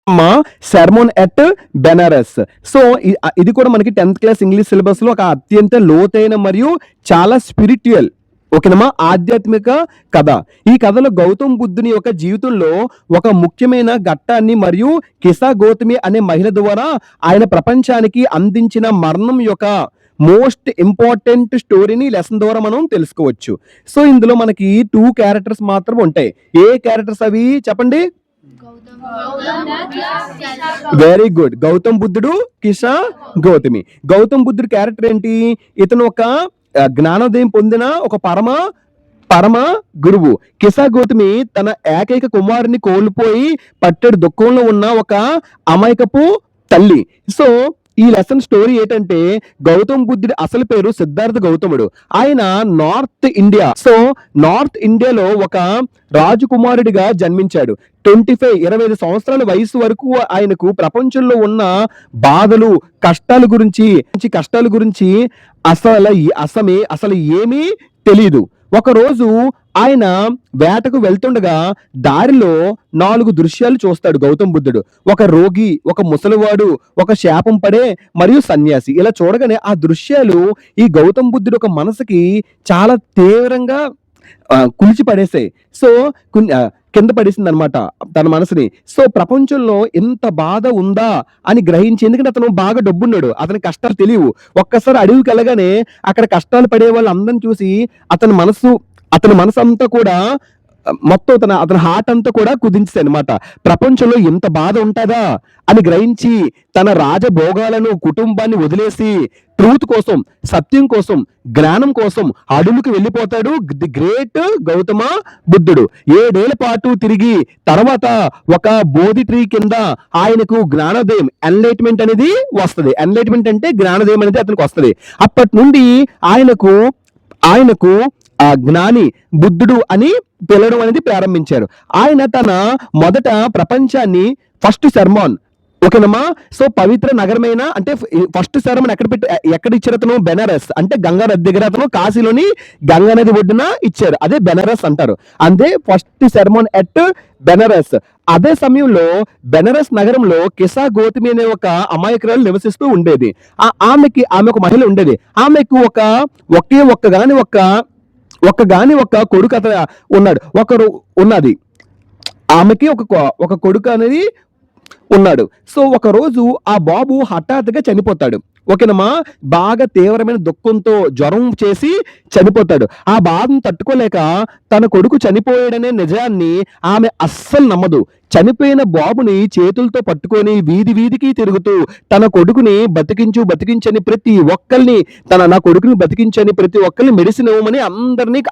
మా సెర్మోన్ at Banaras. So ఇది కూడా మనకి 10th క్లాస్ ఇంగ్లీష్ సిలబస్ లో ఒక అత్యంత లోతైన మరియు చాలా స్పిరిచువల్, ఓకేనమ్మా, ఆధ్యాత్మిక కథ. ఈ కథలో గౌతమ్ బుద్ధుని యొక్క జీవితంలో ఒక ముఖ్యమైన ఘట్టాన్ని మరియు కిసా గౌతమి అనే మహిళ ద్వారా ఆయన ప్రపంచానికి అందించిన మరణం యొక్క మోస్ట్ ఇంపార్టెంట్ స్టోరీని లెసన్ ద్వారా మనం తెలుసుకోవచ్చు. సో ఇందులో మనకి 2 క్యారెక్టర్స్ మాత్రం ఉంటాయి. ఏ క్యారెక్టర్స్ అవి చెప్పండి? Very good. గౌతమ్ బుద్ధుడు, కిషా గౌతమి. గౌతమ్ బుద్ధుడు క్యారెక్టర్ ఏంటి? ఇతను ఒక జ్ఞానోదయం పొందిన ఒక పరమ గురువు. కిసా గౌతమి తన ఏకైక కుమారుని కోల్పోయి పట్టెడు దుఃఖంలో ఉన్న ఒక అమాయకపు తల్లి. సో ఈ లెసన్ స్టోరీ ఏంటంటే, గౌతమ్ బుద్ధుడి అసలు పేరు సిద్ధార్థ గౌతముడు. ఆయన నార్త్ ఇండియాలో ఒక రాజకుమారుడిగా జన్మించాడు. 25 సంవత్సరాల వయసు వరకు ఆయనకు ప్రపంచంలో ఉన్న బాధలు, కష్టాల గురించి అసలు ఏమీ తెలియదు. ఒకరోజు ఆయన వేటకు వెళ్తుండగా దారిలో 4 దృశ్యాలు చూస్తాడు గౌతమ్ బుద్ధుడు. ఒక రోగి, ఒక ముసలివాడు, ఒక శాపం పడే మరియు సన్యాసి. ఇలా చూడగానే ఆ దృశ్యాలు ఈ గౌతమ్ బుద్ధుడు ఒక మనసుకి చాలా తీవ్రంగా కులిచి పడేసాయి. సో కింద పడేసింది అనమాట తన మనసుని. సో ప్రపంచంలో ఎంత బాధ ఉందా అని గ్రహించి, ఎందుకంటే అతను బాగా డబ్బున్నాడు, అతని కష్టాలు తెలియవు. ఒక్కసారి అడవికి వెళ్ళగానే అక్కడ కష్టాలు పడే వాళ్ళు అందరిని చూసి అతని మనసు అంతా కూడా మొత్తం అతని హార్ట్ అంతా కూడా కుదించేది అనమాట. ప్రపంచంలో ఎంత బాధ ఉంటుందా అని గ్రహించి తన రాజభోగాలను, కుటుంబాన్ని వదిలేసి ట్రూత్ కోసం, సత్యం కోసం, జ్ఞానం కోసం అడవులకు వెళ్ళిపోతాడు ది గ్రేట్ గౌతమ బుద్ధుడు. 7 ఏళ్ల పాటు తిరిగి తర్వాత ఒక బోధి ట్రీ కింద ఆయనకు జ్ఞానోదయం, ఎన్లైట్మెంట్ అనేది వస్తుంది. ఎన్లైట్మెంట్ అంటే జ్ఞానోదయం అనేది అతనికి వస్తుంది. అప్పటి నుండి ఆయనకు ఆ జ్ఞాని బుద్ధుడు అని పిలవడం అనేది ప్రారంభించారు. ఆయన తన మొదట ప్రపంచాన్ని ఫస్ట్ సెర్మన్, ఓకేనమ్మా. సో పవిత్ర నగరమైన, అంటే ఫస్ట్ సెర్మన్ ఎక్కడ ఇచ్చారు అతను? బెనారస్, అంటే గంగా నది దగ్గర అతను కాశీలోని గంగా నది ఒడ్డున ఇచ్చారు. అదే బెనారస్ అంటారు. అంతే ఫస్ట్ సెర్మన్ ఎట్ బెనారస్. అదే సమయంలో బెనారస్ నగరంలో కిసా గౌతమి అనే ఒక అమాయకురాలు నివసిస్తూ ఉండేది. ఆమె ఒక మహిళ ఉండేది. ఆమెకు ఒక్క కొడుకు ఉన్నది. ఆమెకి ఒక కొడుకు అనేది ఉన్నాడు. సో ఒక రోజు ఆ బాబు హఠాత్తుగా చనిపోతాడు, ఓకేనమ్మా. బాగా తీవ్రమైన దుఃఖంతో జ్వరం చేసి చనిపోతాడు. ఆ బాధను తట్టుకోలేక తన కొడుకు చనిపోయాడనే నిజాన్ని ఆమె అస్సలు నమ్మదు. చనిపోయిన బాబుని చేతులతో పట్టుకొని వీధికి తిరుగుతూ తన కొడుకుని బతికించని ప్రతి ఒక్కరిని నా కొడుకుని బతికించని ప్రతి ఒక్కరిని మెడిసిన్ ఇవ్వమని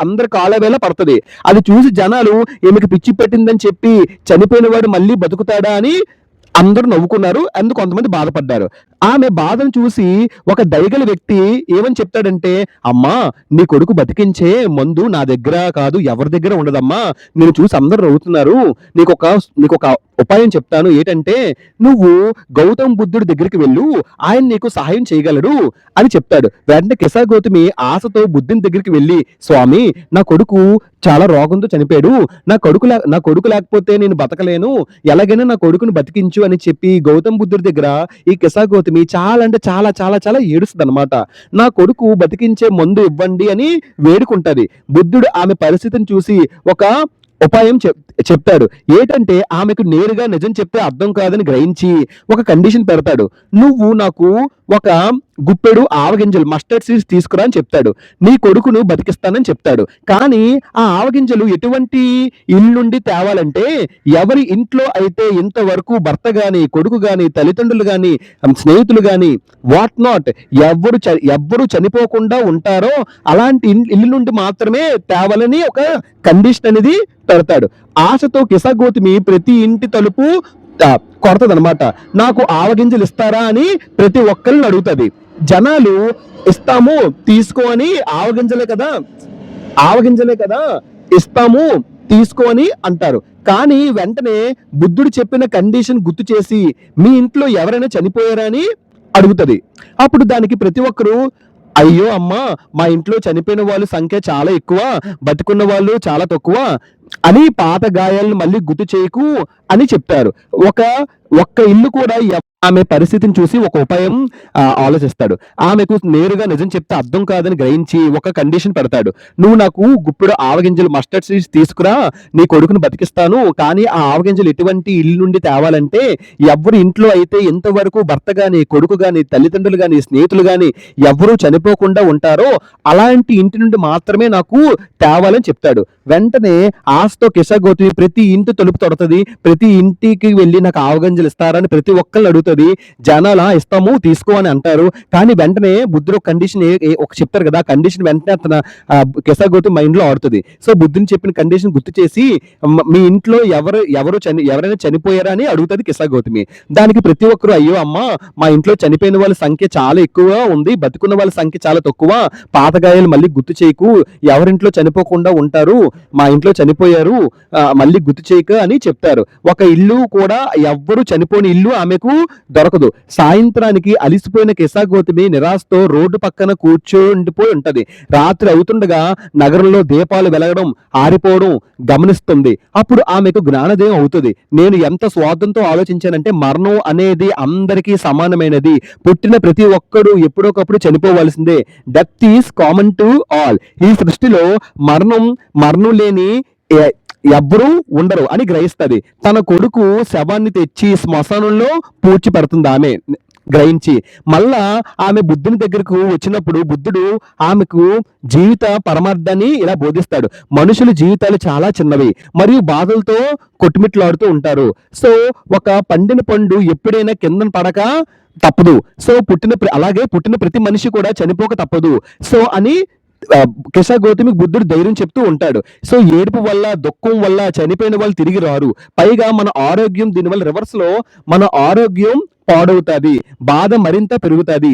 అందరి కాలవేళ పడుతుంది. అది చూసి జనాలు ఈమెకి పిచ్చి పెట్టిందని చెప్పి చనిపోయిన వాడు మళ్ళీ బతుకుతాడా అని అందరూ నవ్వుకున్నారు. అందుకు కొంతమంది బాధపడ్డారు. ఆమె బాధను చూసి ఒక దయగల వ్యక్తి ఏమని చెప్తాడంటే, అమ్మా, నీ కొడుకు బతికించే మందు నా దగ్గర కాదు, ఎవరి దగ్గర ఉండదమ్మా. నేను చూసి అందరూ నవ్వుతున్నారు. నీకొక ఉపాయం చెప్తాను. ఏంటంటే, నువ్వు గౌతమ్ బుద్ధుడి దగ్గరికి వెళ్ళు, ఆయన నీకు సహాయం చేయగలడు అని చెప్తాడు. వెంటనే కిసా గౌతమి ఆశతో బుద్ధుని దగ్గరికి వెళ్ళి, స్వామి, నా కొడుకు చాలా రోగంతో చనిపోయాడు, నా కొడుకు లేకపోతే నేను బతకలేను, ఎలాగైనా నా కొడుకుని బతికించు అని చెప్పి గౌతమ్ బుద్ధుడి దగ్గర ఈ కిసా గౌతమి చాలా అంటే చాలా చాలా చాలా ఏడుస్తుంది అనమాట. నా కొడుకు బతికించే మందు ఇవ్వండి అని వేడుకుంటది. బుద్ధుడు ఆమె పరిస్థితిని చూసి ఒక ఉపాయం చెప్తాడు. ఏంటంటే, ఆమెకు నేరుగా నిజం చెప్తే అర్థం కాదని గ్రహించి ఒక కండిషన్ పెడతాడు. నువ్వు నాకు ఒక గుప్పెడు ఆవగింజలు, మస్టర్డ్ సీడ్స్ తీసుకురా అని చెప్తాడు. నీ కొడుకును బతికిస్తానని చెప్తాడు. కానీ ఆ ఆవగింజలు ఎటువంటి ఇల్లు నుండి తేవాలంటే, ఎవరి ఇంట్లో అయితే ఇంతవరకు భర్త గాని, కొడుకు గాని, తల్లిదండ్రులు గాని, స్నేహితులు గాని, వాట్ నాట్ ఎవ్వరు చనిపోకుండా ఉంటారో అలాంటి ఇల్లు నుండి మాత్రమే తేవాలని ఒక కండిషన్ అనేది పెడతాడు. ఆశతో కిసా గౌతమి ప్రతి ఇంటి తలుపు కొడతదనమాట. నాకు ఆవగింజలు ఇస్తారా అని ప్రతి ఒక్కరిని అడుగుతుంది. జనాలు ఇస్తాము తీసుకో అని, ఆవగింజలే కదా ఇస్తాము తీసుకో అని అంటారు. కానీ వెంటనే బుద్ధుడు చెప్పిన కండిషన్ గుర్తు చేసి, మీ ఇంట్లో ఎవరైనా చనిపోయారా అని అడుగుతుంది. అప్పుడు దానికి ప్రతి ఒక్కరు అయ్యో అమ్మా! మా ఇంట్లో చనిపోయిన వాళ్ళ సంఖ్య చాలా ఎక్కువ. బతికున్న వాళ్ళు చాలా తక్కువ. అని పాత గాయాలను మళ్ళీ గుర్తు చేయకు అని చెప్తారు. ఒక ఒక్క ఇల్లు కూడా ఆమె పరిస్థితిని చూసి ఒక ఉపాయం ఆలోచిస్తాడు. ఆమెకు నేరుగా నిజం చెప్తే అర్థం కాదని గ్రహించి ఒక కండిషన్ పెడతాడు. "నువ్వు నాకు గుప్పెడు ఆవగింజలు మస్టర్డ్ సీడ్స్ తీసుకురా. నీ కొడుకుని బతికిస్తాను. కానీ ఆ ఆవగింజలు ఎటువంటి ఇల్లు నుండి తేవాలంటే ఎవ్వరి ఇంట్లో అయితే ఇంతవరకు భర్త గాని, కొడుకు గాని, తల్లిదండ్రులు గాని, స్నేహితులు గాని ఎవ్వరూ చనిపోకుండా ఉంటారో అలాంటి ఇంటి నుండి మాత్రమే నాకు తేవాలని" చెప్తాడు. వెంటనే ఆశతో కిషాగోత్మి ప్రతి ఇంటి తలుపు తొడతది. ప్రతి ఇంటికి వెళ్లి నాకు ఆవగింజలు ఇస్తారని ప్రతి ఒక్కళ్ళని అడుగుతది. జనాలు ఇస్తాము తీసుకో అని అంటారు. కానీ వెంటనే బుద్ధుడు ఒక కండిషన్ ఒక చెప్తారు కదా! కండిషన్ వెంటనే తన కిషాగోత్మి మైండ్‌లో ఆడుతది. సో బుద్ధుని చెప్పిన కండిషన్ గుర్తు చేసి మీ ఇంట్లో ఎవరైనా చనిపోయారా అని అడుగుతది కిషాగోత్మి. దానికి ప్రతి ఒక్కరు అయ్యో అమ్మా! మా ఇంట్లో చనిపోయిన వాళ్ళ సంఖ్య చాలా ఎక్కువగా ఉంది. బతికున్న వాళ్ళ సంఖ్య చాలా తక్కువ. పాత గాయాలు మళ్ళీ గుర్తు చేయకు. ఎవరింట్లో చనిపోకుండా ఉంటారు. మా ఇంట్లో చనిపోయారు. మళ్ళీ గుర్తు చేయక అని చెప్తారు. ఒక ఇల్లు కూడా ఎవ్వరు చనిపోని ఇల్లు ఆమెకు దొరకదు. సాయంత్రానికి అలిసిపోయిన కిషాగోత్మి నిరాశతో రోడ్డు పక్కన కూర్చుండిపోయి ఉంటది. రాత్రి అవుతుండగా నగరంలో దీపాలు వెలగడం, ఆరిపోవడం గమనిస్తుంది. అప్పుడు ఆమెకు జ్ఞానోదయం అవుతుంది. నేను ఎంత స్వార్థంతో ఆలోచించానంటే మరణం అనేది అందరికీ సమానమైనది. పుట్టిన ప్రతి ఒక్కడు ఎప్పుడోకప్పుడు చనిపోవలసిందే. Death is common to all. ఈ సృష్టిలో మరణం లేని ఎవ్వరూ ఉండరు అని గ్రహిస్తది. తన కొడుకు శవాన్ని తెచ్చి శ్మశానంలో పూడ్చిపెడుతుంది ఆమె గ్రహించి. మళ్ళా ఆమె బుద్ధుని దగ్గరకు వచ్చినప్పుడు బుద్ధుడు ఆమెకు జీవిత పరమార్థాన్ని ఇలా బోధిస్తాడు. మనుషుల జీవితాలు చాలా చిన్నవి మరియు బాధలతో కొట్టుమిట్లాడుతూ ఉంటారు. సో ఒక పండిన పండు ఎప్పుడైనా కిందన పడక తప్పదు. సో అలాగే పుట్టిన ప్రతి మనిషి కూడా చనిపోక తప్పదు. సో అని కిషాగోత్మికి బుద్ధుడు ధైర్యం చెప్తూ ఉంటాడు. సో ఏడుపు వల్ల, దుఃఖం వల్ల చనిపోయిన వాళ్ళు తిరిగి రారు. పైగా మన ఆరోగ్యం దీనివల్ల రివర్స్ లో మన ఆరోగ్యం పాడవుతుంది. బాధ మరింత పెరుగుతుంది.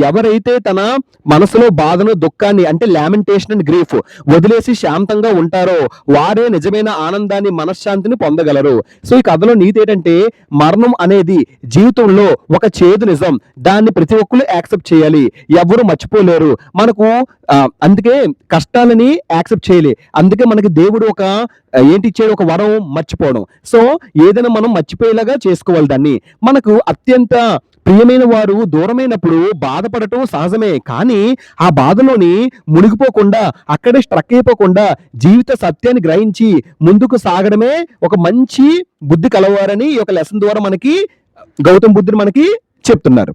ఎవరైతే తన మనసులో బాధను, దుఃఖాన్ని అంటే లామెంటేషన్ అండ్ గ్రీఫ్ వదిలేసి శాంతంగా ఉంటారో వారే నిజమైన ఆనందాన్ని, మనశ్శాంతిని పొందగలరు. సో ఈ కథలో నీతి ఏంటంటే మరణం అనేది జీవితంలో ఒక చేదు నిజం. దాన్ని ప్రతి ఒక్కరు యాక్సెప్ట్ చేయాలి. ఎవరు మర్చిపోలేరు. మనకు అందుకే కష్టాలని యాక్సెప్ట్ చేయాలి. అందుకే మనకి దేవుడు ఏంటి ఇచ్చాడు? ఒక వరం, మర్చిపోవడం. సో ఏదైనా మనం మర్చిపోయేలాగా చేసుకోవాలి దాన్ని. మనకు అత్యంత ప్రియమైన వారు దూరమైనప్పుడు బాధపడటం సహజమే. కానీ ఆ బాధలోని మునిగిపోకుండా, అక్కడే స్ట్రక్ అయిపోకుండా జీవిత సత్యాన్ని గ్రహించి ముందుకు సాగడమే ఒక మంచి బుద్ధి కలవారని ఈ యొక్క లెసన్ ద్వారా మనకి గౌతమ్ బుద్ధుడు మనకి చెప్తున్నారు.